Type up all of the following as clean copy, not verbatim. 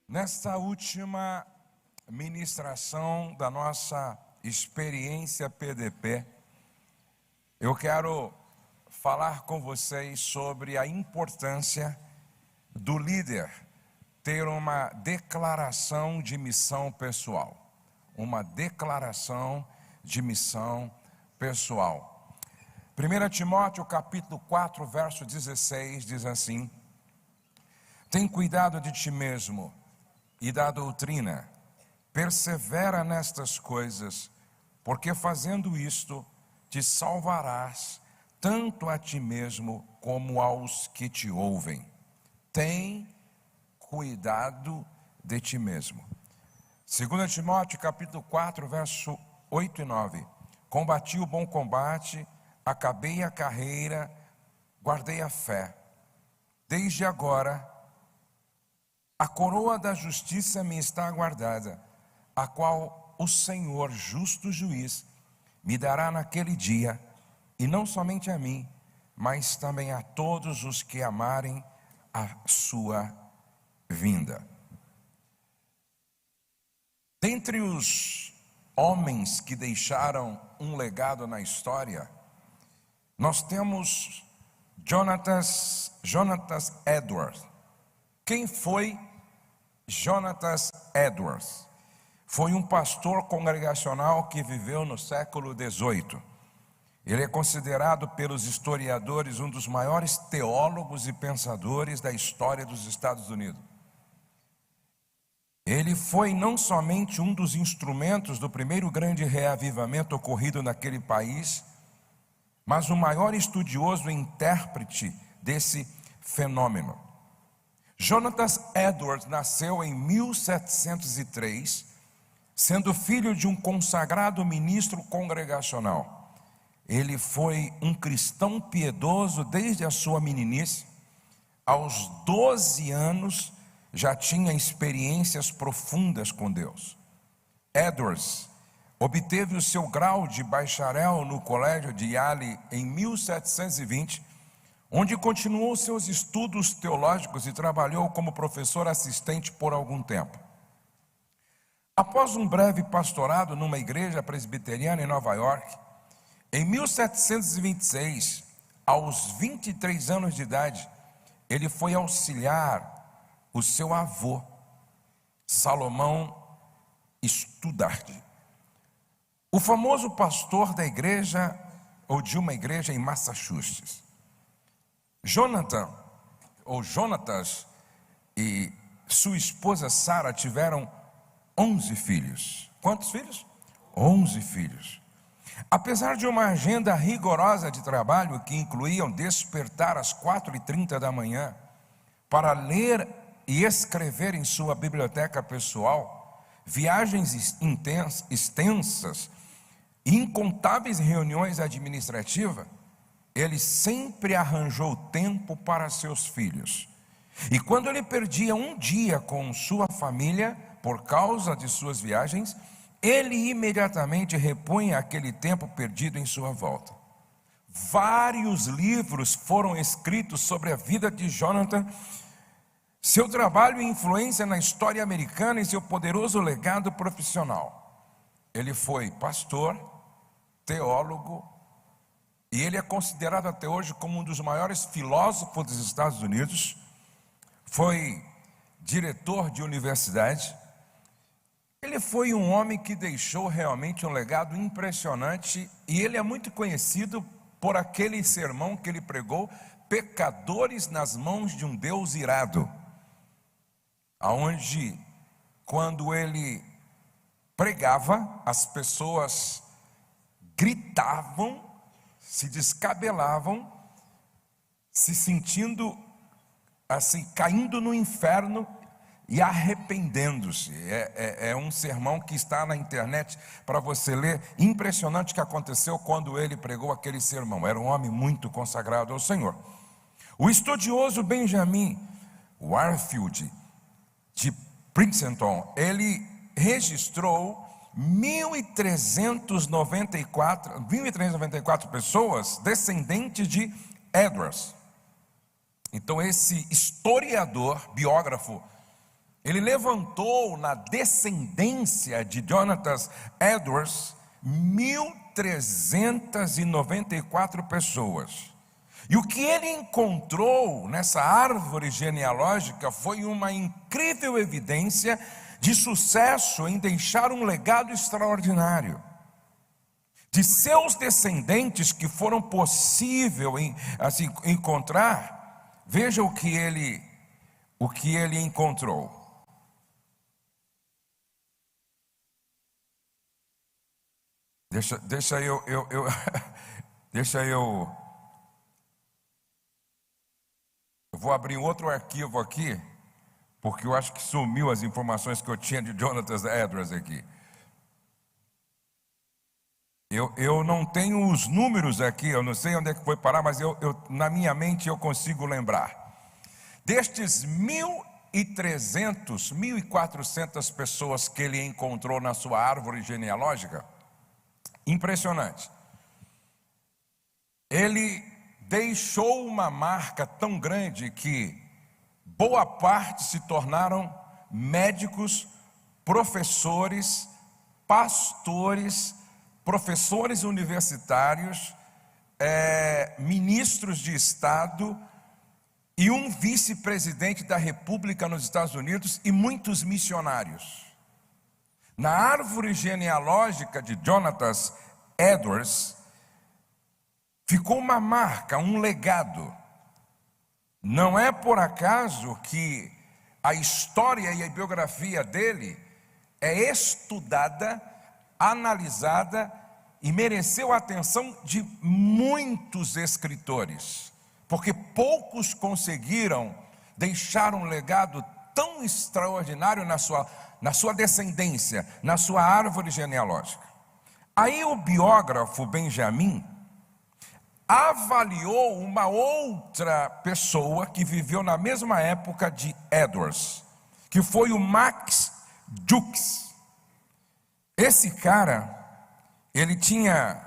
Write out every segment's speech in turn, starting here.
Nesta última ministração da nossa experiência PDP, eu quero falar com vocês sobre a importância do líder ter uma declaração de missão pessoal. Uma declaração de missão pessoal. 1 Timóteo capítulo 4, verso 16 diz assim: tem cuidado de ti mesmo e da doutrina, persevera nestas coisas, porque fazendo isto te salvarás, tanto a ti mesmo como aos que te ouvem. Tem cuidado de ti mesmo. 2 Timóteo capítulo 4, verso 8 e 9. Combati o bom combate, acabei a carreira, guardei a fé. Desde agora, a coroa da justiça me está aguardada, a qual o Senhor, justo juiz, me dará naquele dia, e não somente a mim, mas também a todos os que amarem a sua vinda. Dentre os homens que deixaram um legado na história, nós temos Jonathan Edwards. Quem foi Jonathan Edwards? Foi um pastor congregacional que viveu no século XVIII. Ele é considerado pelos historiadores um dos maiores teólogos e pensadores da história dos Estados Unidos. Ele foi não somente um dos instrumentos do primeiro grande reavivamento ocorrido naquele país, mas o maior estudioso e intérprete desse fenômeno. Jonathan Edwards nasceu em 1703, sendo filho de um consagrado ministro congregacional. Ele foi um cristão piedoso desde a sua meninice. Aos 12 anos já tinha experiências profundas com Deus. Edwards obteve o seu grau de bacharel no colégio de Yale em 1720, onde continuou seus estudos teológicos e trabalhou como professor assistente por algum tempo. Após um breve pastorado numa igreja presbiteriana em Nova York, em 1726, aos 23 anos de idade, ele foi auxiliar o seu avô, Salomão Stoddard, o famoso pastor da igreja, ou de uma igreja em Massachusetts. Jonatas e sua esposa Sara tiveram 11 filhos. Quantos filhos? 11 filhos. Apesar de uma agenda rigorosa de trabalho que incluíam despertar às 4h30 da manhã para ler e escrever em sua biblioteca pessoal, viagens extensas e incontáveis reuniões administrativas, ele sempre arranjou tempo para seus filhos. E quando ele perdia um dia com sua família por causa de suas viagens, ele imediatamente repunha aquele tempo perdido em sua volta. Vários livros foram escritos sobre a vida de Jonathan, seu trabalho e influência na história americana e seu poderoso legado profissional. Ele foi pastor, teólogo, e ele é considerado até hoje como um dos maiores filósofos dos Estados Unidos. Foi diretor de universidade. Ele foi um homem que deixou realmente um legado impressionante, e ele é muito conhecido por aquele sermão que ele pregou, Pecadores nas mãos de um Deus irado, aonde, quando ele pregava, as pessoas gritavam, se descabelavam, se sentindo assim, caindo no inferno e arrependendo-se. É um sermão que está na internet para você ler. Impressionante o que aconteceu quando ele pregou aquele sermão. Era um homem muito consagrado ao Senhor. O estudioso Benjamin Warfield, de Princeton, ele registrou 1.394 pessoas descendentes de Edwards. Então esse historiador, biógrafo ele levantou na descendência de Jonathan Edwards 1.394 pessoas. E o que ele encontrou nessa árvore genealógica foi uma incrível evidência de sucesso em deixar um legado extraordinário. De seus descendentes que foram possível encontrar, veja o que ele encontrou. Deixa eu vou abrir outro arquivo aqui, porque eu acho que sumiu as informações que eu tinha de Jonathan Edwards aqui. Eu não tenho os números aqui, eu não sei onde é que foi parar, mas na minha mente eu consigo lembrar. Destes 1.300, 1.400 pessoas que ele encontrou na sua árvore genealógica, impressionante. Ele deixou uma marca tão grande que boa parte se tornaram médicos, professores, pastores, professores universitários, ministros de Estado e um vice-presidente da República nos Estados Unidos e muitos missionários. Na árvore genealógica de Jonathan Edwards, ficou uma marca, um legado. Não é por acaso que a história e a biografia dele é estudada, analisada e mereceu a atenção de muitos escritores, porque poucos conseguiram deixar um legado tão extraordinário na sua descendência, na sua árvore genealógica. Aí o biógrafo Benjamin avaliou uma outra pessoa que viveu na mesma época de Edwards, que foi o Max Jukes. Esse cara, ele tinha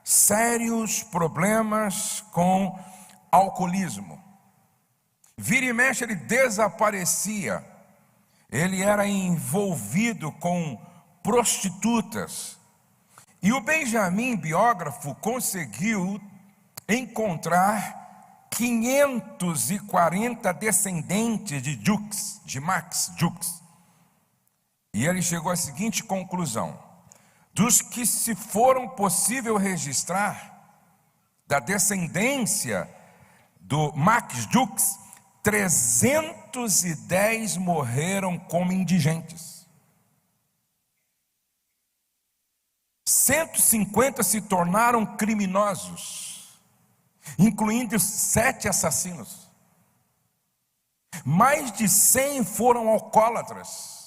sérios problemas com alcoolismo. Vira e mexe ele desaparecia. Ele era envolvido com prostitutas. E o Benjamin, biógrafo, conseguiu encontrar 540 descendentes de Jukes, de Max Jukes. E ele chegou à seguinte conclusão: dos que se foram possível registrar da descendência do Max Jukes, 310 morreram como indigentes. 150 se tornaram criminosos, incluindo 7 assassinos. Mais de 100 foram alcoólatras.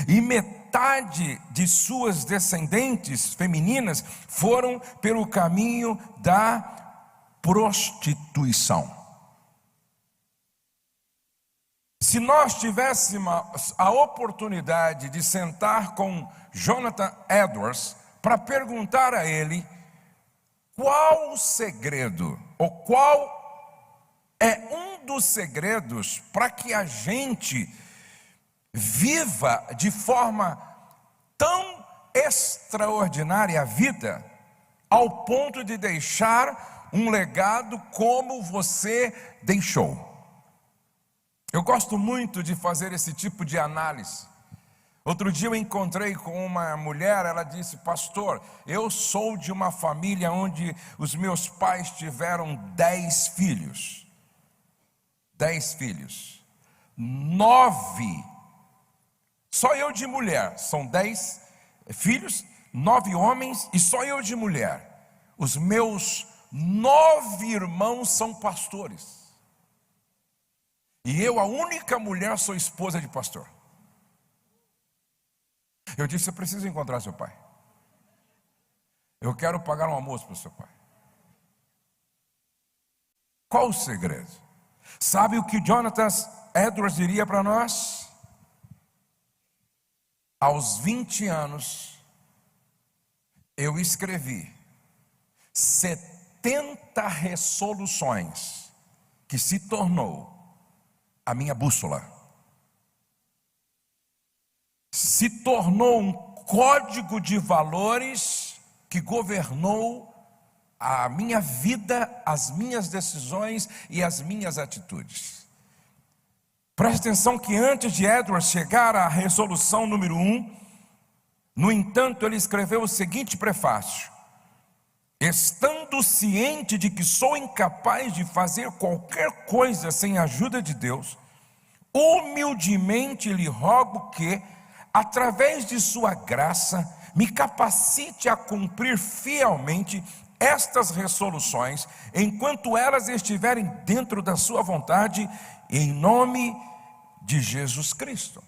E metade de suas descendentes femininas foram pelo caminho da prostituição. Se nós tivéssemos a oportunidade de sentar com Jonathan Edwards para perguntar a ele qual o segredo, ou qual é um dos segredos para que a gente viva de forma tão extraordinária a vida, ao ponto de deixar um legado como você deixou. Eu gosto muito de fazer esse tipo de análise. Outro dia eu encontrei com uma mulher, ela disse: pastor, eu sou de uma família onde os meus pais tiveram 10 filhos. 10 filhos. 9, só eu de mulher, são 10 filhos, 9 homens e só eu de mulher. Os meus 9 irmãos são pastores. E eu, a única mulher, sou esposa de pastor. Eu disse: eu preciso encontrar seu pai. Eu quero pagar um almoço para o seu pai. Qual o segredo? Sabe o que Jonathan Edwards diria para nós? Aos 20 anos, eu escrevi 70 resoluções, que se tornou a minha bússola. se tornou um código de valores que governou a minha vida, as minhas decisões e as minhas atitudes. Preste atenção que antes de Edwards chegar à resolução número 1, no entanto, ele escreveu o seguinte prefácio: estando ciente de que sou incapaz de fazer qualquer coisa sem a ajuda de Deus, humildemente lhe rogo que, através de sua graça, me capacite a cumprir fielmente estas resoluções, enquanto elas estiverem dentro da sua vontade, em nome de Jesus Cristo.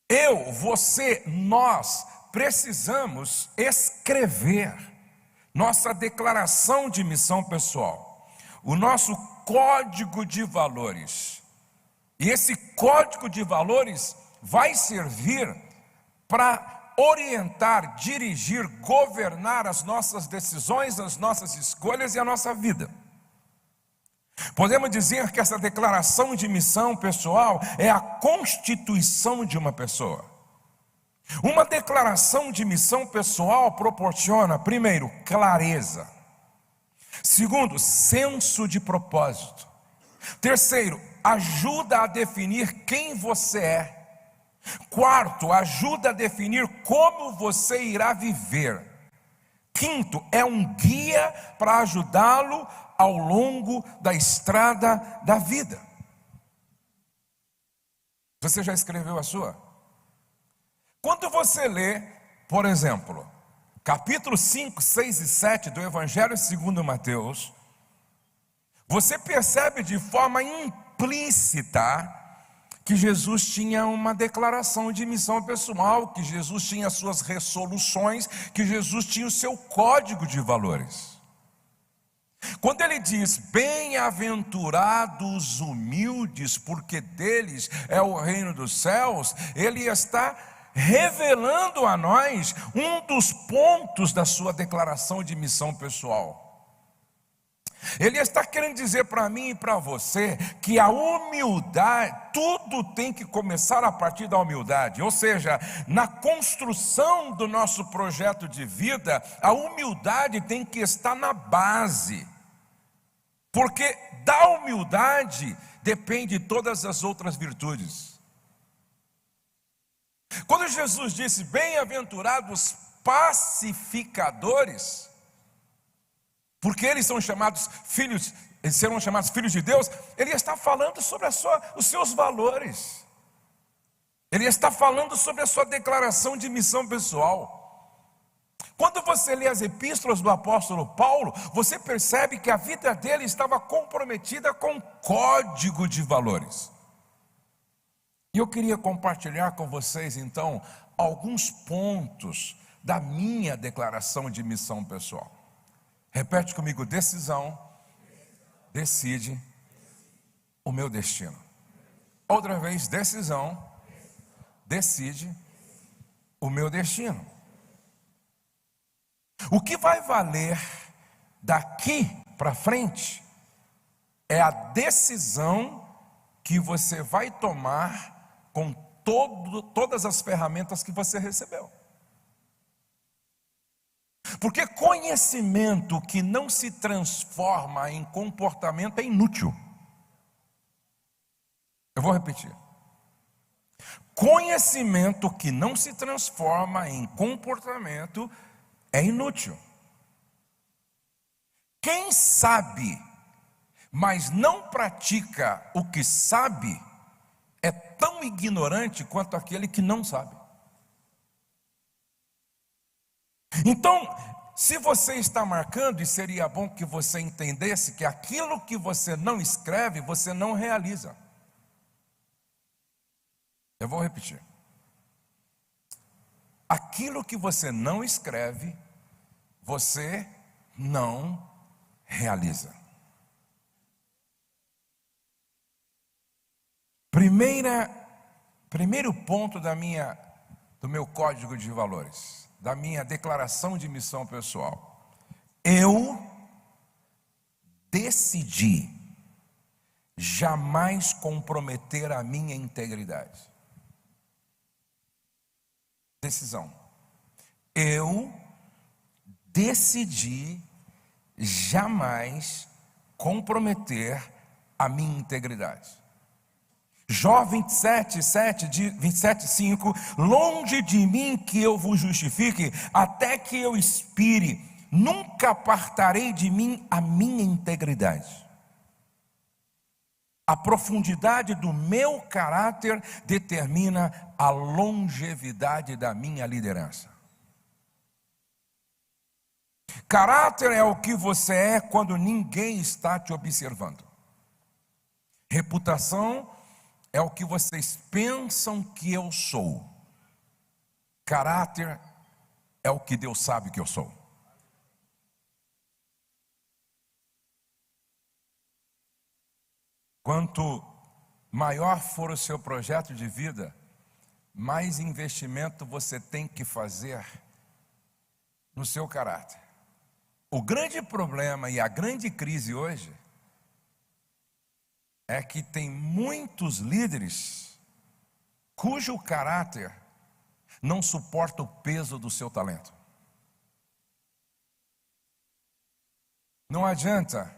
Eu, você, nós precisamos escrever nossa declaração de missão pessoal, o nosso código de valores. E esse código de valores vai servir para orientar, dirigir, governar as nossas decisões, as nossas escolhas e a nossa vida. Podemos dizer que essa declaração de missão pessoal é a constituição de uma pessoa. Uma declaração de missão pessoal proporciona, primeiro, clareza. Segundo, senso de propósito. Terceiro, ajuda a definir quem você é. Quarto, ajuda a definir como você irá viver. Quinto, é um guia para ajudá-lo ao longo da estrada da vida. Você já escreveu a sua? Quando você lê, por exemplo, capítulo 5, 6 e 7 do Evangelho segundo Mateus, você percebe de forma implícita que Jesus tinha uma declaração de missão pessoal, que Jesus tinha suas resoluções, que Jesus tinha o seu código de valores. Quando ele diz, bem-aventurados humildes, porque deles é o reino dos céus, ele está revelando a nós um dos pontos da sua declaração de missão pessoal. Ele está querendo dizer para mim e para você que a humildade, tudo tem que começar a partir da humildade. Ou seja, na construção do nosso projeto de vida, a humildade tem que estar na base. Porque da humildade depende todas as outras virtudes. Quando Jesus disse, bem-aventurados pacificadores, porque eles são chamados filhos, eles serão chamados filhos de Deus, ele está falando sobre os seus valores. Ele está falando sobre a sua declaração de missão pessoal. Quando você lê as epístolas do apóstolo Paulo, você percebe que a vida dele estava comprometida com um código de valores. E eu queria compartilhar com vocês então alguns pontos da minha declaração de missão pessoal. Repete comigo: decisão decide o meu destino. Outra vez, decisão decide o meu destino. O que vai valer daqui para frente é a decisão que você vai tomar com todas as ferramentas que você recebeu. Porque conhecimento que não se transforma em comportamento é inútil. Eu vou repetir. Conhecimento que não se transforma em comportamento é inútil. Quem sabe, mas não pratica o que sabe, é tão ignorante quanto aquele que não sabe. Então, se você está marcando, e seria bom que você entendesse que aquilo que você não escreve, você não realiza. Eu vou repetir. Aquilo que você não escreve, você não realiza. Primeiro ponto do meu código de valores, da minha declaração de missão pessoal. Eu decidi jamais comprometer a minha integridade. Decisão. Eu decidi jamais comprometer a minha integridade. Jó 27:5, longe de mim que eu vos justifique, até que eu expire, nunca apartarei de mim a minha integridade. A profundidade do meu caráter determina a longevidade da minha liderança. Caráter é o que você é quando ninguém está te observando. Reputação é o que vocês pensam que eu sou. Caráter é o que Deus sabe que eu sou. Quanto maior for o seu projeto de vida, mais investimento você tem que fazer no seu caráter. O grande problema e a grande crise hoje é que tem muitos líderes cujo caráter não suporta o peso do seu talento. Não adianta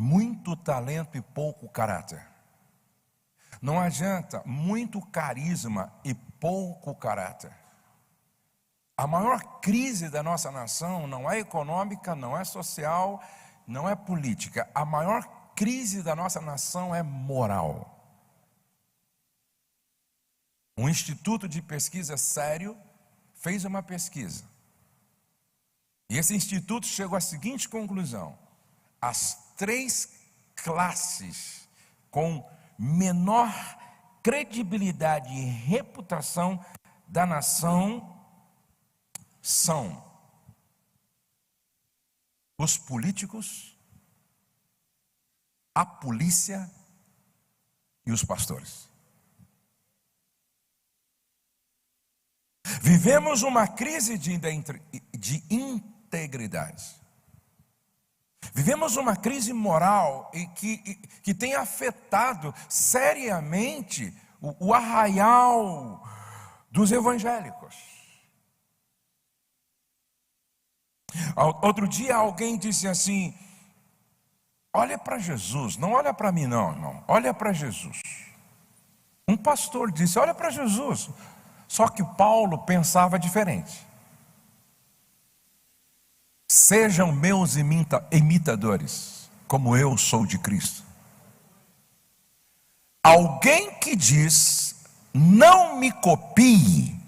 muito talento e pouco caráter. Não adianta muito carisma e pouco caráter. A maior crise da nossa nação não é econômica, não é social, não é política. A maior crise da nossa nação é moral. Um instituto de pesquisa sério fez uma pesquisa. E esse instituto chegou à seguinte conclusão: as 3 classes com menor credibilidade e reputação da nação são os políticos, a polícia e os pastores. Vivemos uma crise de integridade. Vivemos uma crise moral e que tem afetado seriamente o arraial dos evangélicos. Outro dia alguém disse assim: olha para Jesus, não olha para mim não, olha para Jesus. Um pastor disse: olha para Jesus. Só que Paulo pensava diferente. Sejam meus imitadores, como eu sou de Cristo. Alguém que diz não me copie,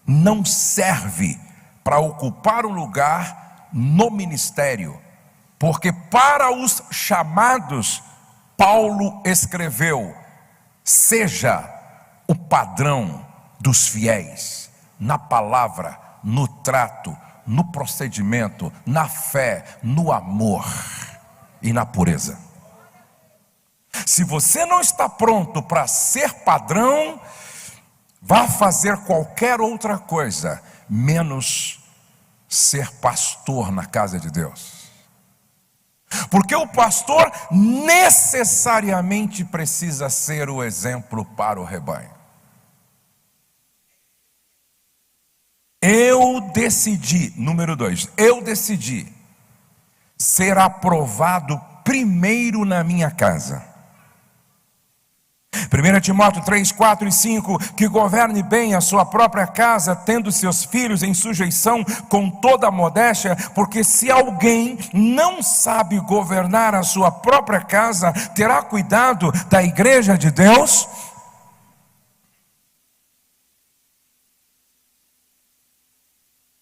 não serve para ocupar um lugar no ministério, porque para os chamados, Paulo escreveu: seja o padrão dos fiéis, na palavra, no trato, no procedimento, na fé, no amor e na pureza. Se você não está pronto para ser padrão, vá fazer qualquer outra coisa, menos ser pastor na casa de Deus. Porque o pastor necessariamente precisa ser o exemplo para o rebanho. Eu decidi, número 2, eu decidi ser aprovado primeiro na minha casa. 1 Timóteo 3, 4 e 5, que governe bem a sua própria casa, tendo seus filhos em sujeição com toda a modéstia, porque se alguém não sabe governar a sua própria casa, terá cuidado da igreja de Deus?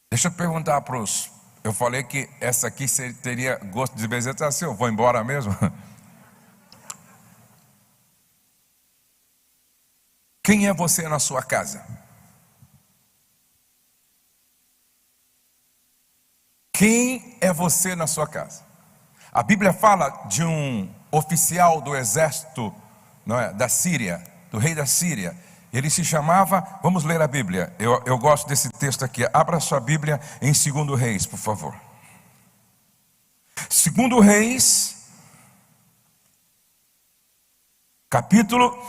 Deixa eu perguntar para os... Eu falei que essa aqui teria gosto de bezerra, assim, eu vou embora mesmo? Quem é você na sua casa? Quem é você na sua casa? A Bíblia fala de um oficial do exército, não é, da Síria, do rei da Síria. Ele se chamava, vamos ler a Bíblia, eu gosto desse texto aqui. Abra sua Bíblia em 2 Reis, por favor. 2 Reis, capítulo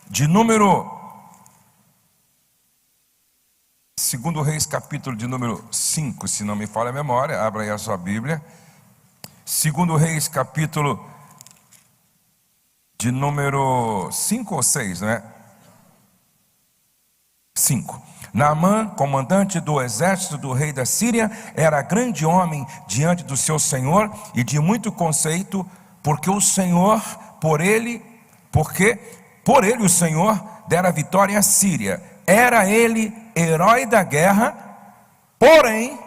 de número 2 Reis, capítulo de número 5, se não me falha a memória, abra aí a sua Bíblia. 2 Reis, capítulo de número 5 ou 6, não é? 5. Naamã, comandante do exército do rei da Síria, era grande homem diante do seu senhor e de muito conceito, porque por ele o Senhor dera vitória à Síria. Era ele herói da guerra, porém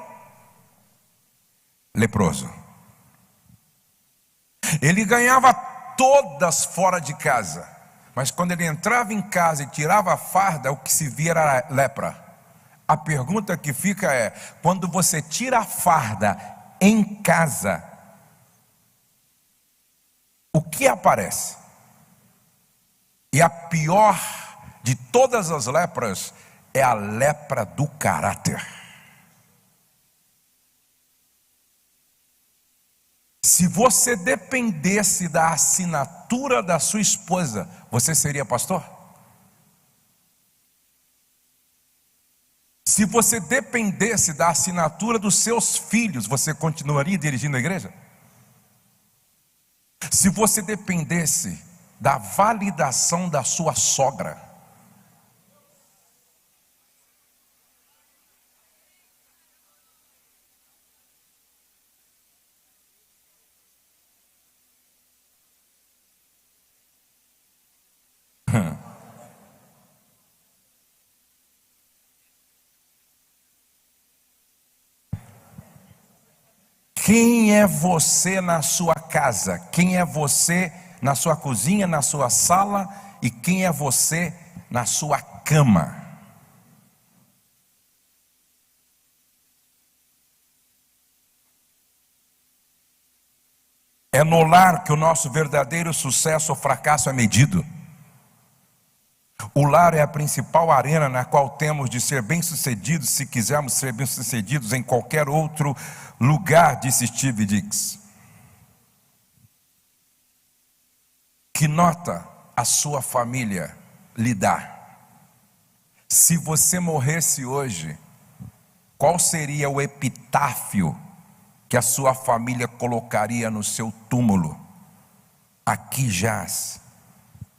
leproso. Ele ganhava todas fora de casa, mas quando ele entrava em casa e tirava a farda, o que se via era lepra. A pergunta que fica é: quando você tira a farda em casa, o que aparece? E a pior de todas as lepras é a lepra do caráter. Se você dependesse da assinatura da sua esposa, você seria pastor? Se você dependesse da assinatura dos seus filhos, você continuaria dirigindo a igreja? Se você dependesse da validação da sua sogra, quem é você na sua casa? Quem é você na sua cozinha, na sua sala? E quem é você na sua cama? É no lar que o nosso verdadeiro sucesso ou fracasso é medido. O lar é a principal arena na qual temos de ser bem-sucedidos, se quisermos ser bem-sucedidos em qualquer outro lugar, disse Steve Dix. Que nota a sua família lhe dá? Se você morresse hoje, qual seria o epitáfio que a sua família colocaria no seu túmulo? Aqui jaz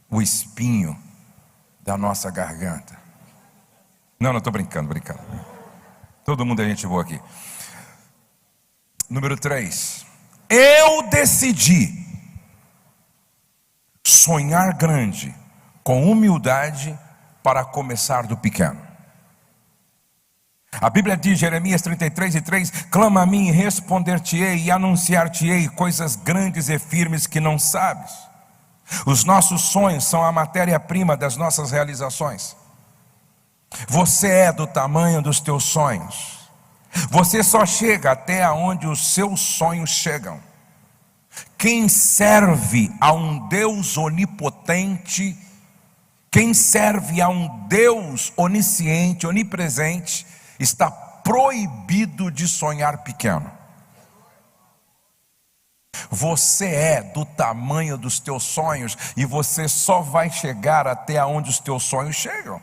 o espinho da nossa garganta. Não estou brincando. Todo mundo é gente boa aqui. Número 3. Eu decidi sonhar grande, com humildade, para começar do pequeno. A Bíblia diz, Jeremias 33:3, clama a mim e responder-te-ei e anunciar-te-ei coisas grandes e firmes que não sabes. Os nossos sonhos são a matéria-prima das nossas realizações. Você é do tamanho dos teus sonhos. Você só chega até onde os seus sonhos chegam. Quem serve a um Deus onipotente, quem serve a um Deus onisciente, onipresente, está proibido de sonhar pequeno. Você é do tamanho dos teus sonhos e você só vai chegar até onde os teus sonhos chegam.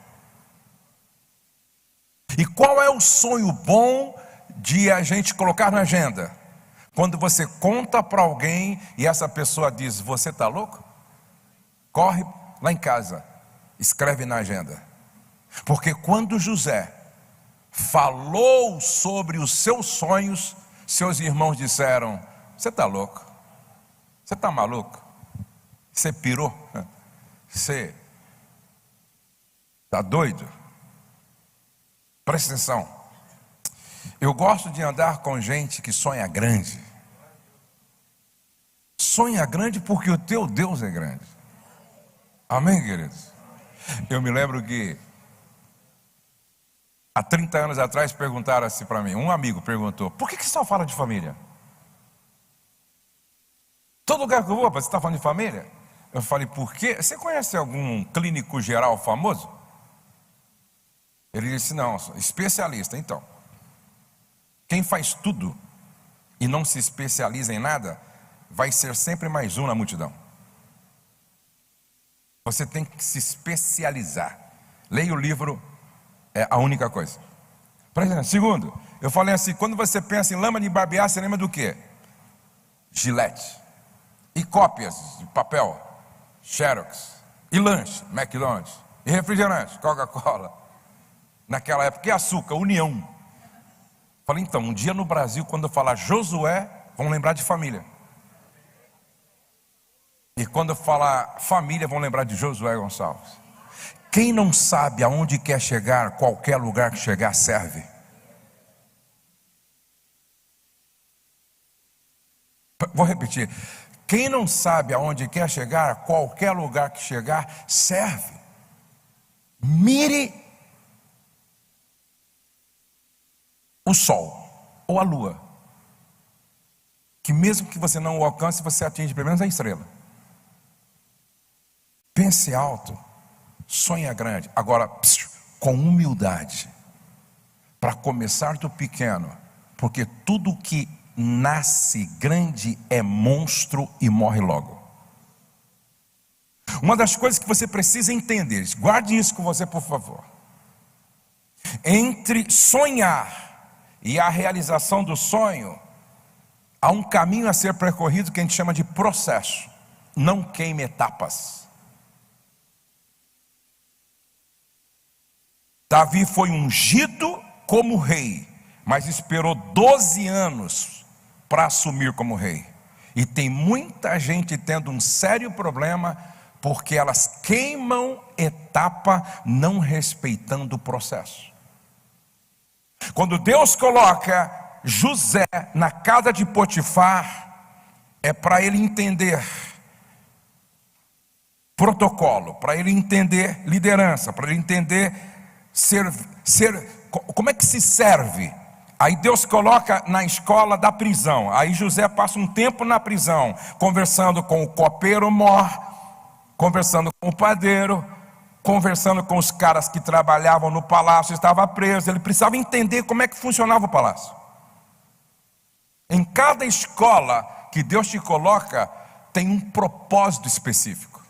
E qual é o sonho bom de a gente colocar na agenda? Quando você conta para alguém e essa pessoa diz: você está louco? Corre lá em casa, escreve na agenda. Porque quando José falou sobre os seus sonhos, seus irmãos disseram: você está louco? Você está maluco? Você pirou? Você está doido? Presta atenção. Eu gosto de andar com gente que sonha grande. Sonha grande porque o teu Deus é grande. Amém, queridos? Eu me lembro que há 30 anos atrás perguntaram assim para mim, um amigo perguntou: por que você só fala de família? Todo lugar que eu vou, você está falando de família? Eu falei: por quê? Você conhece algum clínico geral famoso? Ele disse: não, sou especialista. Então, quem faz tudo e não se especializa em nada, vai ser sempre mais um na multidão. Você tem que se especializar. Leia o livro, é a única coisa. Por exemplo, segundo, eu falei assim, quando você pensa em lama de barbear, você lembra do quê? Gillette. E cópias de papel, Xerox. E lanche, McDonald's. E refrigerante, Coca-Cola. Naquela época, e açúcar, União. Falei, então, um dia no Brasil, quando eu falar Josué, vão lembrar de família. E quando eu falar família, vão lembrar de Josué Gonçalves. Quem não sabe aonde quer chegar, qualquer lugar que chegar serve. Vou repetir. Quem não sabe aonde quer chegar, qualquer lugar que chegar, serve. Mire o sol ou a lua, que mesmo que você não o alcance, você atinge pelo menos a estrela. Pense alto, sonha grande. Agora, com humildade, para começar do pequeno, porque tudo que nasce grande é monstro e morre logo. Uma das coisas que você precisa entender, guarde isso com você, por favor. Entre sonhar e a realização do sonho, há um caminho a ser percorrido que a gente chama de processo. Não queime etapas. Davi foi ungido como rei, mas esperou 12 anos para assumir como rei. E tem muita gente tendo um sério problema, porque elas queimam etapa, não respeitando o processo. Quando Deus coloca José na casa de Potifar, é para ele entender protocolo, para ele entender liderança, para ele entender como é que se serve. Aí Deus coloca na escola da prisão. Aí José passa um tempo na prisão, conversando com o copeiro mor, conversando com o padeiro, conversando com os caras que trabalhavam no palácio. Estava preso, ele precisava entender como é que funcionava o palácio. Em cada escola que Deus te coloca, tem um propósito específico.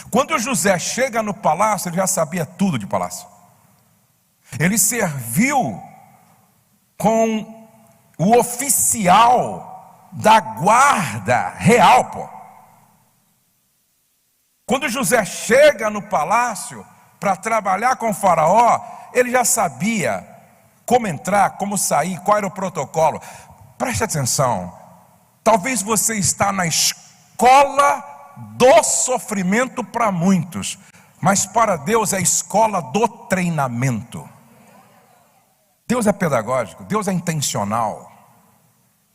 Quando José chega no palácio, ele já sabia tudo de palácio. Ele serviu com o oficial da guarda real, pô. Quando José chega no palácio para trabalhar com o faraó, ele já sabia como entrar, como sair, qual era o protocolo. Preste atenção. Talvez você está na escola do sofrimento para muitos, mas para Deus é a escola do treinamento. Deus é pedagógico, Deus é intencional.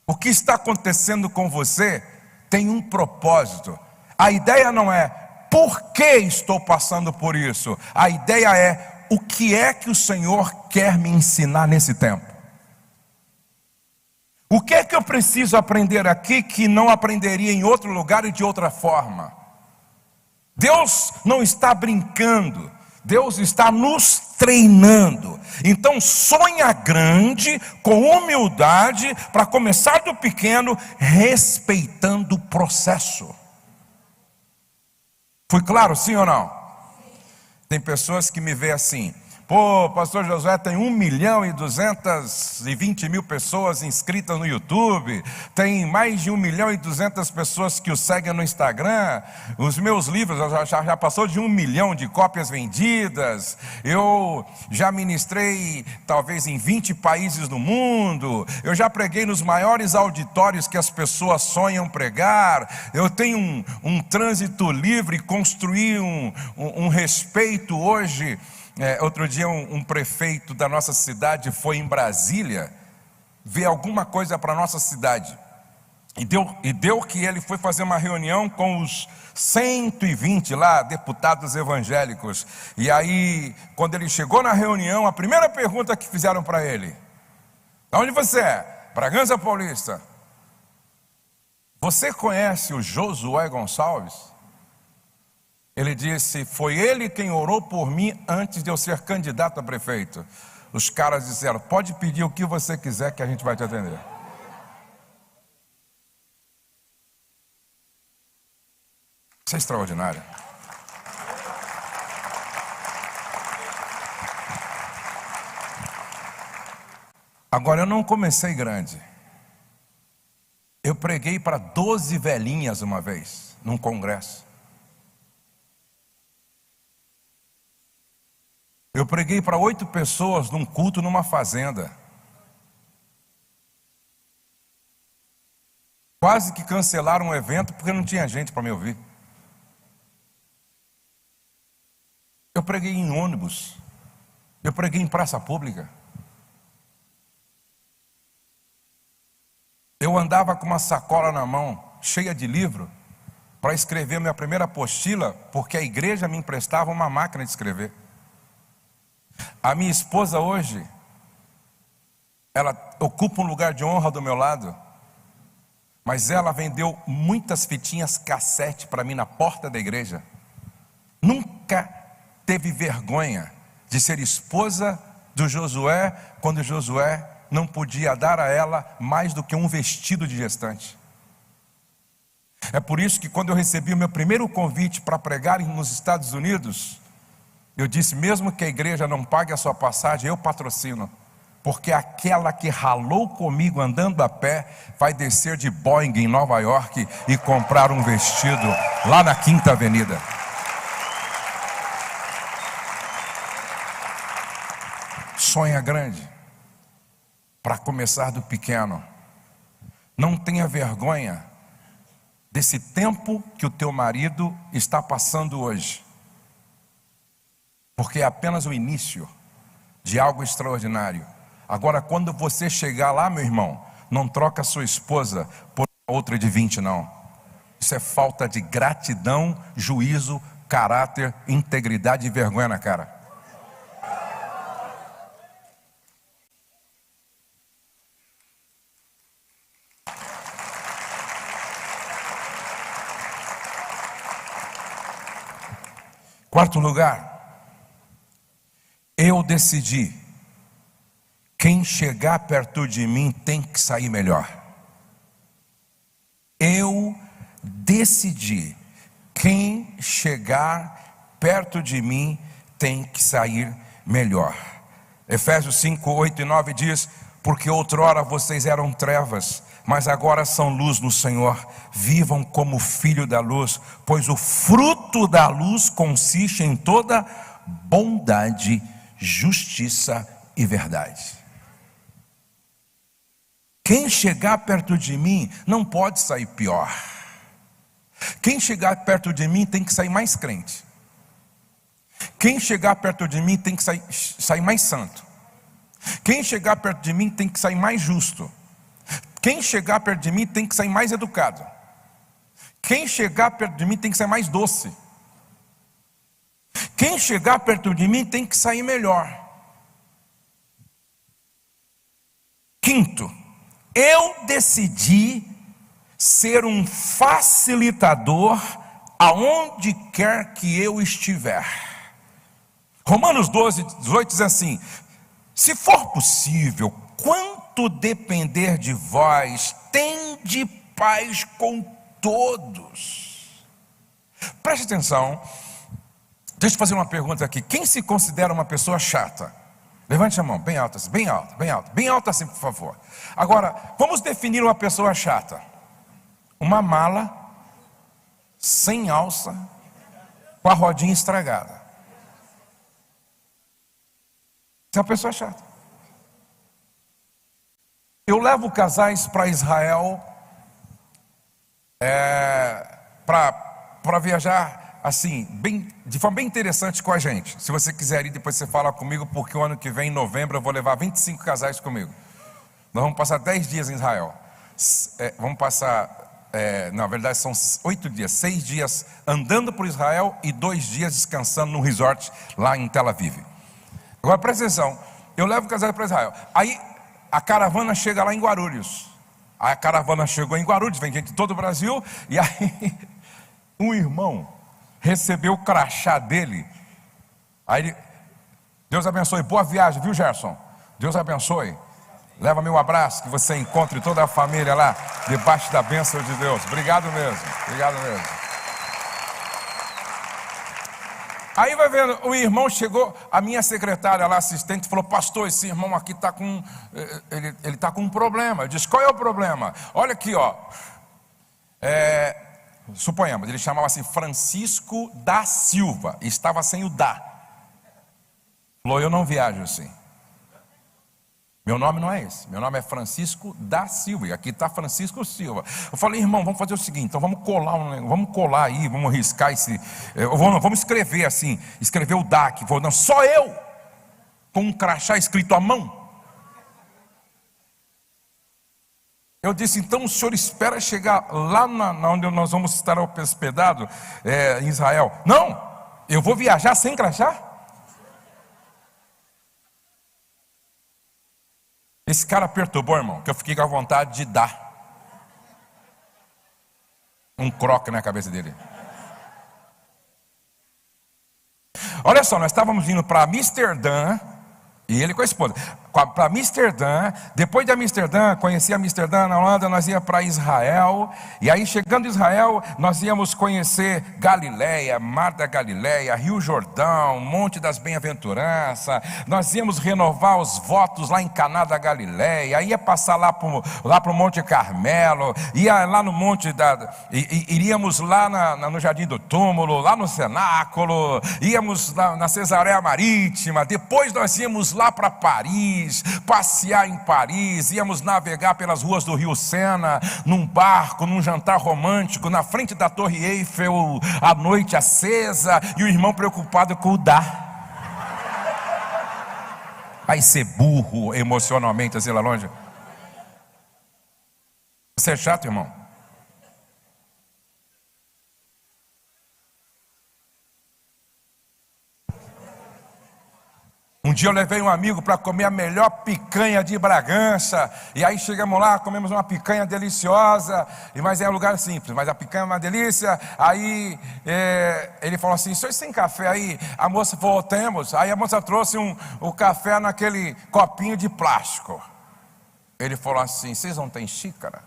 O que está acontecendo com você tem um propósito. A ideia não é por que estou passando por isso. A ideia é o que é que o Senhor quer me ensinar nesse tempo. O que é que eu preciso aprender aqui que não aprenderia em outro lugar e de outra forma? Deus não está brincando, Deus está nos treinando. Então sonha grande, com humildade, para começar do pequeno, respeitando o processo. Fui claro, sim ou não? Tem pessoas que me veem assim: pô, pastor Josué tem 1.220.000 pessoas inscritas no YouTube, tem mais de 1.200.000 pessoas que o seguem no Instagram, os meus livros já passou de 1 milhão de cópias vendidas, eu já ministrei talvez em 20 países do mundo, eu já preguei nos maiores auditórios que as pessoas sonham pregar, eu tenho um trânsito livre, construí um respeito hoje. Outro dia um prefeito da nossa cidade foi em Brasília ver alguma coisa para a nossa cidade, e deu que ele foi fazer uma reunião com os 120 lá, deputados evangélicos. E aí, quando ele chegou na reunião, a primeira pergunta que fizeram para ele: de onde você é? Bragança Paulista. Você conhece o Josué Gonçalves? Ele disse: foi ele quem orou por mim antes de eu ser candidato a prefeito. Os caras disseram: pode pedir o que você quiser que a gente vai te atender. Isso é extraordinário. Agora, eu não comecei grande. Eu preguei para 12 velhinhas uma vez, num congresso. Eu preguei para 8 pessoas num culto numa fazenda. Quase que cancelaram o evento porque não tinha gente para me ouvir. Eu preguei em ônibus. Eu preguei em praça pública. Eu andava com uma sacola na mão, cheia de livro, para escrever minha primeira apostila, porque a igreja me emprestava uma máquina de escrever. A minha esposa hoje, ela ocupa um lugar de honra do meu lado, mas ela vendeu muitas fitinhas cassete para mim na porta da igreja. Nunca teve vergonha de ser esposa do Josué, quando Josué não podia dar a ela mais do que um vestido de gestante. É por isso que quando eu recebi o meu primeiro convite para pregar nos Estados Unidos, eu disse, mesmo que a igreja não pague a sua passagem, eu patrocino. Porque aquela que ralou comigo andando a pé, vai descer de Boeing em Nova York e comprar um vestido lá na Quinta Avenida. Sonha grande, para começar do pequeno. Não tenha vergonha desse tempo que o teu marido está passando hoje, porque é apenas o início de algo extraordinário. Agora, quando você chegar lá, meu irmão, não troca sua esposa por outra de 20, não. Isso é falta de gratidão, juízo, caráter, integridade e vergonha na cara. Quarto lugar, eu decidi. Quem chegar perto de mim tem que sair melhor. Eu decidi. Quem chegar perto de mim tem que sair melhor. Efésios 5, 8 e 9 diz: porque outrora vocês eram trevas, mas agora são luz no Senhor. Vivam como filho da luz, pois o fruto da luz consiste em toda bondade, justiça e verdade. Quem chegar perto de mim não pode sair pior. Quem chegar perto de mim tem que sair mais crente. Quem chegar perto de mim tem que sair mais santo. Quem chegar perto de mim tem que sair mais justo. Quem chegar perto de mim tem que sair mais educado. Quem chegar perto de mim tem que sair mais doce. Quem chegar perto de mim tem que sair melhor. Quinto, eu decidi ser um facilitador aonde quer que eu estiver. Romanos 12, 18 diz assim: se for possível, quanto depender de vós, tende paz com todos. Preste atenção. Deixa eu fazer uma pergunta aqui. Quem se considera uma pessoa chata? Levante a mão, bem alta, bem alta, bem alta, bem alta assim, por favor. Agora, vamos definir uma pessoa chata. Uma mala, sem alça, com a rodinha estragada. Essa é uma pessoa chata. Eu levo casais para Israel para viajar assim, de forma bem interessante com a gente. Se você quiser ir, depois você fala comigo, porque o ano que vem, em novembro, eu vou levar 25 casais comigo. Nós vamos passar 10 dias em Israel. Vamos passar, na verdade são 8 dias, 6 dias andando por Israel e 2 dias descansando num resort lá em Tel Aviv. Agora presta atenção, eu levo casais para Israel. Aí a caravana chega lá em Guarulhos. A caravana chegou em Guarulhos, vem gente de todo o Brasil, e aí um irmão recebeu o crachá dele. Aí ele, Deus abençoe, boa viagem, viu, Gerson? Deus abençoe. Leva meu abraço, que você encontre toda a família lá, debaixo da bênção de Deus. Obrigado mesmo, obrigado mesmo. Aí vai vendo, o irmão chegou, a minha secretária lá, assistente, falou: pastor, esse irmão aqui está com, ele está com um problema. Eu disse: qual é o problema? Olha aqui, ó. Suponhamos, ele chamava assim Francisco da Silva, e estava sem o da. Falou: eu não viajo assim. Meu nome não é esse, meu nome é Francisco da Silva, e aqui está Francisco Silva. Eu falei: irmão, vamos fazer o seguinte, então vamos colar aí, vamos riscar esse, vamos escrever assim, escrever o da aqui. Não, só eu, com um crachá escrito à mão. Eu disse: então o senhor espera chegar lá onde nós vamos estar hospedados, em Israel. Não, eu vou viajar sem crachá. Esse cara perturbou, irmão, que eu fiquei com a vontade de dar um croque na cabeça dele. Olha só, nós estávamos indo para Amsterdã, e ele com a esposa, para Amsterdã. Depois de Amsterdã, conheci Amsterdã na Holanda, nós íamos para Israel. E aí, chegando em Israel, nós íamos conhecer Galileia, Mar da Galileia, Rio Jordão, Monte das Bem-aventuranças. Nós íamos renovar os votos lá em Caná da Galileia. Ia passar lá para o Monte Carmelo, ia lá no Monte iríamos lá no Jardim do Túmulo, lá no Cenáculo, íamos na Cesareia Marítima. Depois nós íamos lá para Paris, passear em Paris, íamos navegar pelas ruas do Rio Sena, num barco, num jantar romântico, na frente da Torre Eiffel, a noite acesa, e o irmão preocupado com o da. Vai ser burro emocionalmente, assim lá longe. Você é chato, irmão? Um dia eu levei um amigo para comer a melhor picanha de Bragança. E aí chegamos lá, comemos uma picanha deliciosa. Mas é um lugar simples, mas a picanha é uma delícia. Aí ele falou assim: senhor, tem café aí? A moça falou: temos. Aí a moça trouxe o café naquele copinho de plástico. Ele falou assim: vocês não têm xícara?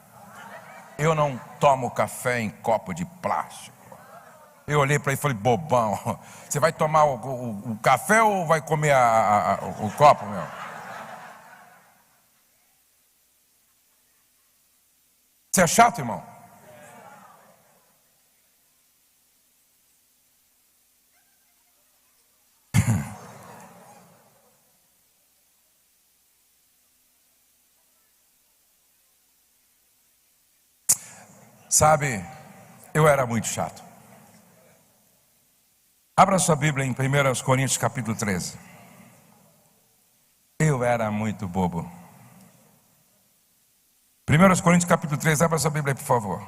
Eu não tomo café em copo de plástico. Eu olhei para ele e falei: bobão, você vai tomar o café ou vai comer o copo, meu? Você é chato, irmão? Sabe, eu era muito chato. Abra sua Bíblia em 1 Coríntios capítulo 13. Eu era muito bobo. 1 Coríntios capítulo 13, abra sua Bíblia aí, por favor.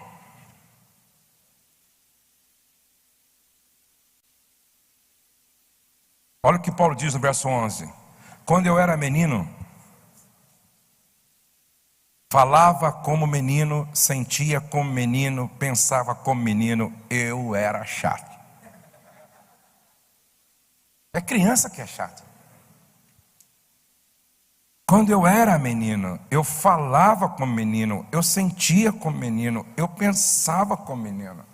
Olha o que Paulo diz no verso 11. Quando eu era menino, falava como menino, sentia como menino, pensava como menino, eu era chato. É criança que é chata. Quando eu era menino, eu falava como menino, eu sentia como menino, eu pensava como menino.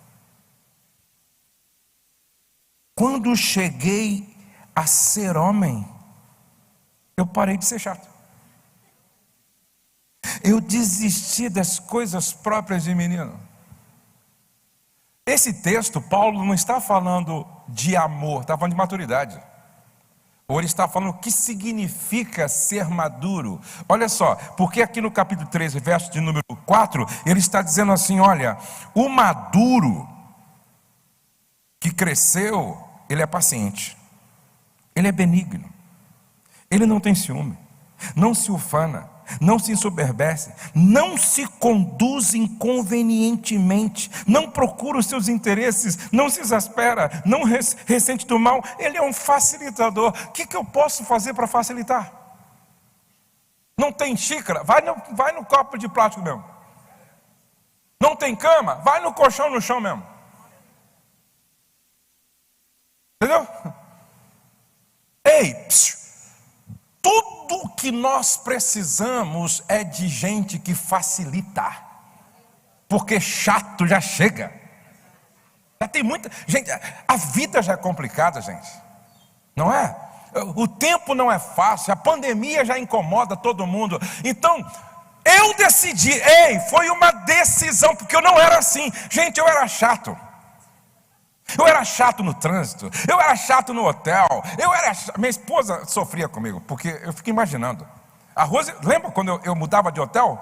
Quando cheguei a ser homem, eu parei de ser chato. Eu desisti das coisas próprias de menino. Esse texto, Paulo não está falando de amor, está falando de maturidade. Ou ele está falando o que significa ser maduro. Olha só, porque aqui no capítulo 13, verso de número 4, ele está dizendo assim: olha, o maduro que cresceu, ele é paciente, ele é benigno, ele não tem ciúme, não se ufana, não se ensoberbece, não se conduz inconvenientemente, não procura os seus interesses, não se exaspera, não ressente do mal. Ele é um facilitador. O que eu posso fazer para facilitar? Não tem xícara? Vai no copo de plástico mesmo. Não tem cama? Vai no colchão no chão mesmo. Entendeu? Ei, tudo o que nós precisamos é de gente que facilita, porque chato já chega. Já tem muita gente, a vida já é complicada, gente, não é? O tempo não é fácil, a pandemia já incomoda todo mundo. Então eu decidi, foi uma decisão, porque eu não era assim, gente, eu era chato. Eu era chato no trânsito, eu era chato no hotel, minha esposa sofria comigo, porque eu fico imaginando. A Rose, lembra quando eu mudava de hotel?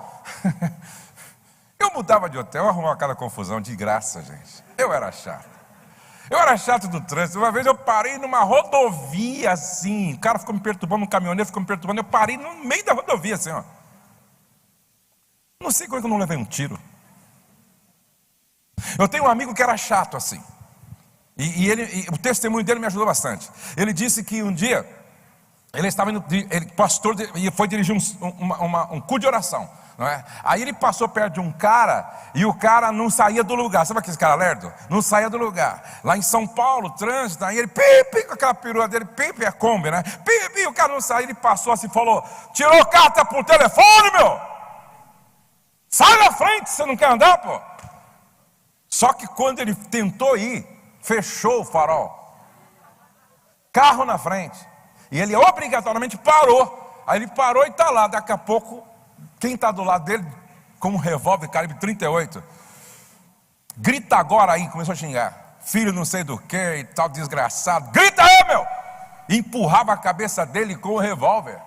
Eu mudava de hotel, eu arrumava aquela confusão de graça, gente. Eu era chato. Eu era chato do trânsito. Uma vez eu parei numa rodovia assim, o cara ficou me perturbando, um caminhoneiro ficou me perturbando, eu parei no meio da rodovia assim, ó. Não sei como é que eu não levei um tiro. Eu tenho um amigo que era chato assim. E o testemunho dele me ajudou bastante. Ele disse que um dia ele estava indo, pastor, e foi dirigir um culto de oração, não é? Aí ele passou perto de um cara e o cara não saía do lugar. Sabe aquele cara lerdo? Não saía do lugar. Lá em São Paulo, trânsito, aí ele pipi com aquela perua dele, pipi é Kombi, né? Pipi, o cara não saía, ele passou assim, falou: tirou carta por telefone, meu! Sai da frente, você não quer andar, pô? Só que quando ele tentou ir, fechou o farol, carro na frente, e ele obrigatoriamente parou. Aí ele parou e está lá. Daqui a pouco, quem está do lado dele, com um revólver calibre 38, grita agora aí, começou a xingar, filho não sei do que e tal, desgraçado, grita aí, meu! E empurrava a cabeça dele com o revólver.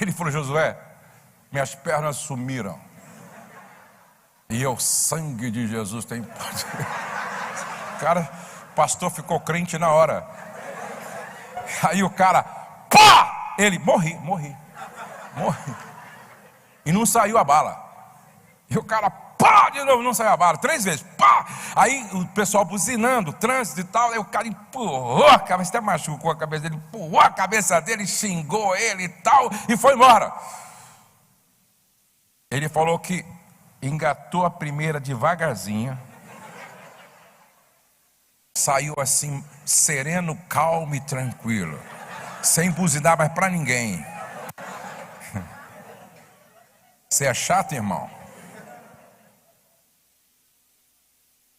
Ele falou: Josué, minhas pernas sumiram, e o sangue de Jesus tem poder. Cara, o pastor ficou crente na hora. Aí o cara, pá! Ele, morri. E não saiu a bala. E o cara, pá! De novo, não saiu a bala. 3 vezes, pá! Aí o pessoal buzinando, trânsito e tal. Aí o cara empurrou a cabeça, até machucou a cabeça dele, empurrou a cabeça dele, xingou ele e tal, e foi embora. Ele falou que engatou a primeira devagarzinho, saiu assim, sereno, calmo e tranquilo, sem buzinar mais para ninguém. Você é chato, irmão?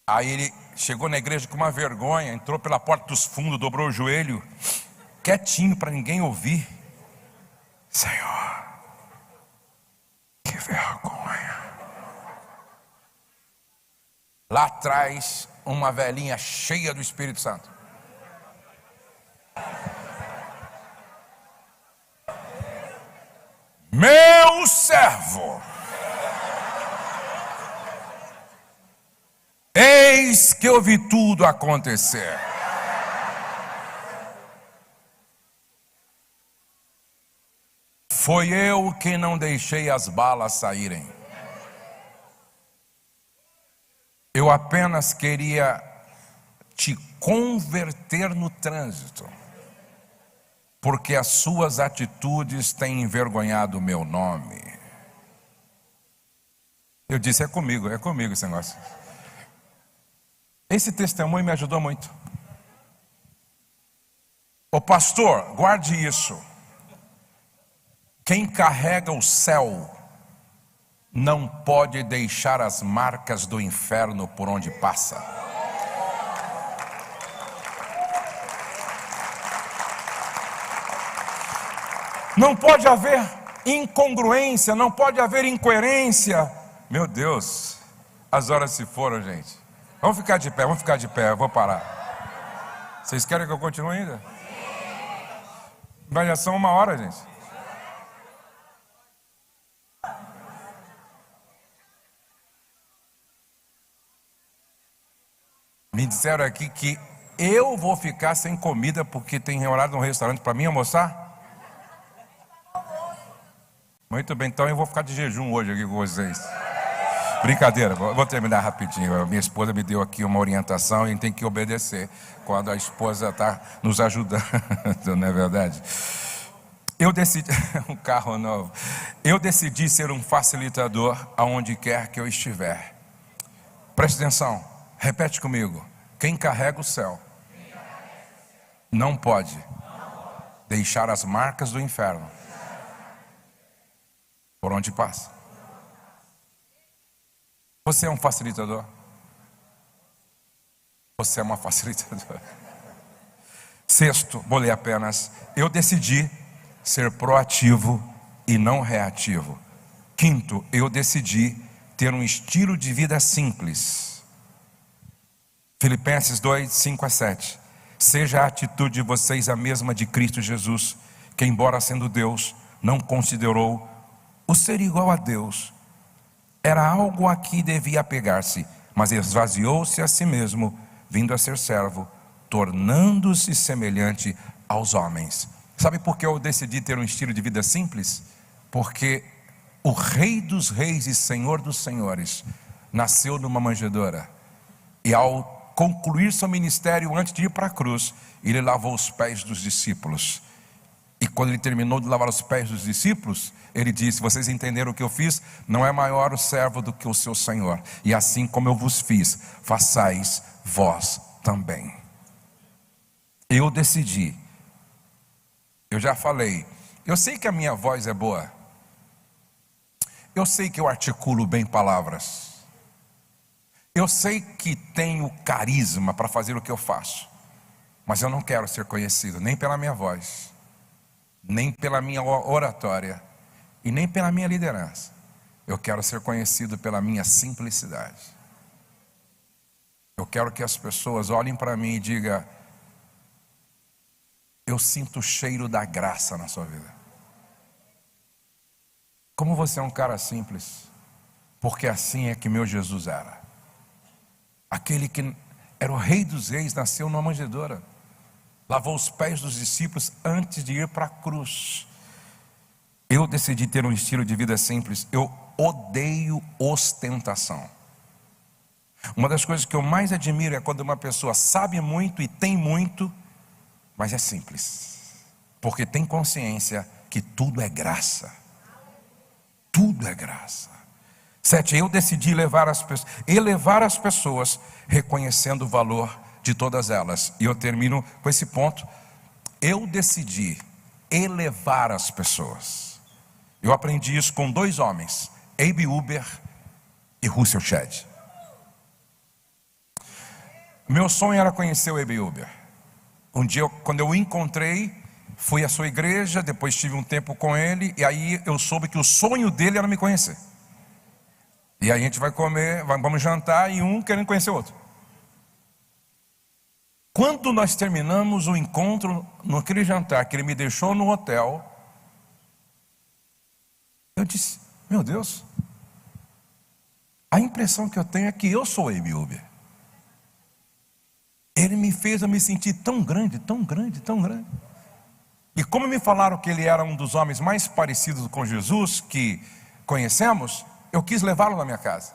Aí ele chegou na igreja com uma vergonha, entrou pela porta dos fundos, dobrou o joelho, quietinho para ninguém ouvir. Senhor, que vergonha. Lá atrás, uma velhinha cheia do Espírito Santo. Meu servo, eis que eu vi tudo acontecer. Foi eu quem não deixei as balas saírem. Eu apenas queria te converter no trânsito, porque as suas atitudes têm envergonhado o meu nome. Eu disse: é comigo esse negócio. Esse testemunho me ajudou muito. Ô pastor, guarde isso. Quem carrega o céu não pode deixar as marcas do inferno por onde passa. Não pode haver incongruência, não pode haver incoerência. Meu Deus, as horas se foram, gente. Vamos ficar de pé, eu vou parar. Vocês querem que eu continue ainda? Mas já são 1 hora, gente. Me disseram aqui que eu vou ficar sem comida porque tem horário no restaurante para mim almoçar. Muito bem, então eu vou ficar de jejum hoje aqui com vocês. Brincadeira, vou terminar rapidinho. Minha esposa me deu aqui uma orientação e a gente tem que obedecer quando a esposa está nos ajudando, não é verdade? Eu decidi, um carro novo. Eu decidi ser um facilitador aonde quer que eu estiver. Preste atenção, repete comigo. Quem carrega o céu não pode deixar as marcas do inferno por onde passa. Você é um facilitador? Você é uma facilitadora. Sexto, vou ler apenas. Eu decidi ser proativo e não reativo. Quinto, eu decidi ter um estilo de vida simples. Filipenses 2, 5 a 7. Seja a atitude de vocês a mesma de Cristo Jesus, que embora sendo Deus, não considerou o ser igual a Deus. Era algo a que devia apegar-se, mas esvaziou-se a si mesmo, vindo a ser servo, tornando-se semelhante aos homens. Sabe por que eu decidi ter um estilo de vida simples? Porque o Rei dos Reis e Senhor dos Senhores nasceu numa manjedoura. E ao concluir seu ministério, antes de ir para a cruz, ele lavou os pés dos discípulos. E quando ele terminou de lavar os pés dos discípulos, ele disse: vocês entenderam o que eu fiz? Não é maior o servo do que o seu Senhor. E assim como eu vos fiz, façais vós também. Eu decidi. Eu já falei. Eu sei que a minha voz é boa. Eu sei que eu articulo bem palavras. Eu sei que tenho carisma para fazer o que eu faço. Mas eu não quero ser conhecido nem pela minha voz, nem pela minha oratória e nem pela minha liderança. Eu quero ser conhecido pela minha simplicidade. Eu quero que as pessoas olhem para mim e digam: eu sinto o cheiro da graça na sua vida. Como você é um cara simples, porque assim é que meu Jesus era. Aquele que era o Rei dos Reis, nasceu numa manjedoura, lavou os pés dos discípulos antes de ir para a cruz. Eu decidi ter um estilo de vida simples. Eu odeio ostentação. Uma das coisas que eu mais admiro é quando uma pessoa sabe muito e tem muito, mas é simples, porque tem consciência que tudo é graça. Tudo é graça. 7, eu decidi elevar as pessoas, reconhecendo o valor de todas elas. E eu termino com esse ponto. Eu decidi elevar as pessoas. Eu aprendi isso com 2 homens, Abe Uber e Russell Shedd. Meu sonho era conhecer o Abe Uber. Um dia, quando eu o encontrei, fui à sua igreja, depois tive um tempo com ele, e aí eu soube que o sonho dele era me conhecer. E aí a gente vai comer, vamos jantar, e um querendo conhecer o outro. Quando nós terminamos o encontro, naquele jantar que ele me deixou no hotel, eu disse: meu Deus, a impressão que eu tenho é que eu sou o Abe Uber. Ele me fez eu me sentir tão grande, tão grande, tão grande. E como me falaram que ele era um dos homens mais parecidos com Jesus que conhecemos, eu quis levá-lo na minha casa.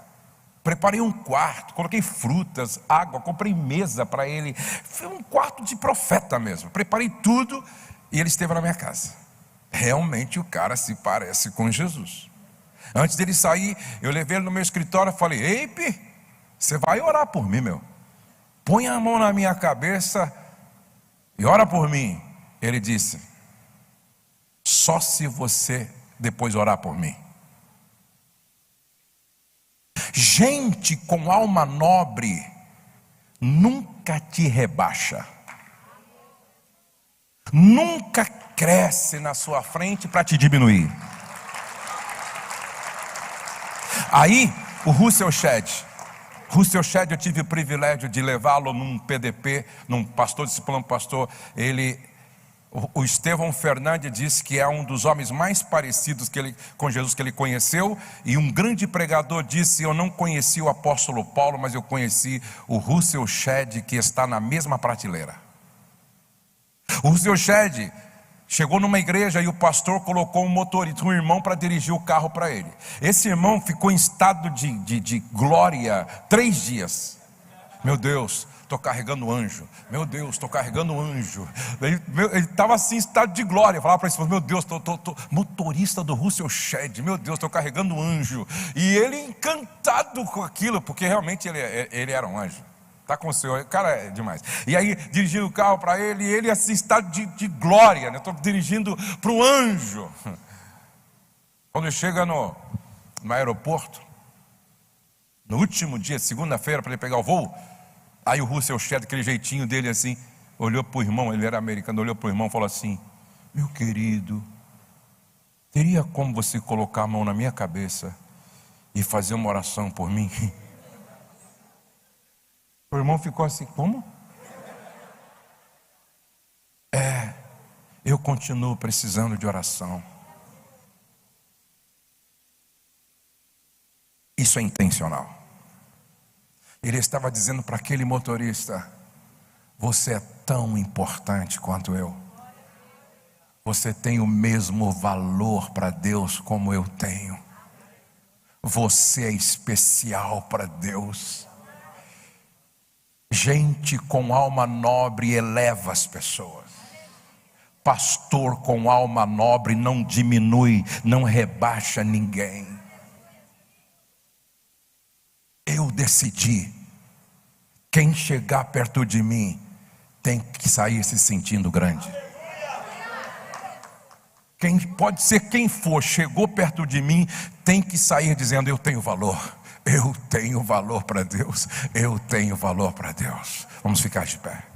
Preparei um quarto, coloquei frutas, água, comprei mesa para ele. Foi um quarto de profeta mesmo. Preparei tudo e ele esteve na minha casa. Realmente o cara se parece com Jesus. Antes dele sair, eu levei ele no meu escritório e falei: Eipe, você vai orar por mim, meu. Põe a mão na minha cabeça e ora por mim. Ele disse: só se você depois orar por mim. Gente com alma nobre nunca te rebaixa, nunca cresce na sua frente para te diminuir. Aí o Russell Shedd, eu tive o privilégio de levá-lo num PDP, num pastor discipulando pastor. O Estevão Fernandes disse que é um dos homens mais parecidos com Jesus que ele conheceu. E um grande pregador disse: eu não conheci o apóstolo Paulo, mas eu conheci o Russell Shedd, que está na mesma prateleira. O Russell Shedd chegou numa igreja e o pastor colocou um motorista, um irmão, para dirigir o carro para ele. Esse irmão ficou em estado de glória 3 dias. Meu Deus, estou carregando anjo. Meu Deus, estou carregando anjo. Ele estava assim em estado de glória. Falava para ele: meu Deus, estou motorista do Russell Shedd. Meu Deus, estou carregando anjo. E ele encantado com aquilo, porque realmente ele era um anjo. Está com o Senhor, o cara é demais. E aí, dirigindo o carro para ele, e ele assim, está de glória, né? Estou dirigindo para o anjo. Quando chega no aeroporto, no último dia, segunda-feira, para ele pegar o voo, Aí o Russell Shedd, aquele jeitinho dele assim, olhou para o irmão, ele era americano, olhou para o irmão e falou assim: meu querido, teria como você colocar a mão na minha cabeça e fazer uma oração por mim? O irmão ficou assim: como? Eu continuo precisando de oração. Isso é intencional. Ele estava dizendo para aquele motorista: você é tão importante quanto eu. Você tem o mesmo valor para Deus como eu tenho. Você é especial para Deus. Gente com alma nobre eleva as pessoas. Pastor com alma nobre não diminui, não rebaixa ninguém. Eu decidi: quem chegar perto de mim tem que sair se sentindo grande. Quem pode ser quem for, chegou perto de mim, tem que sair dizendo: eu tenho valor. Eu tenho valor para Deus. Eu tenho valor para Deus. Vamos ficar de pé.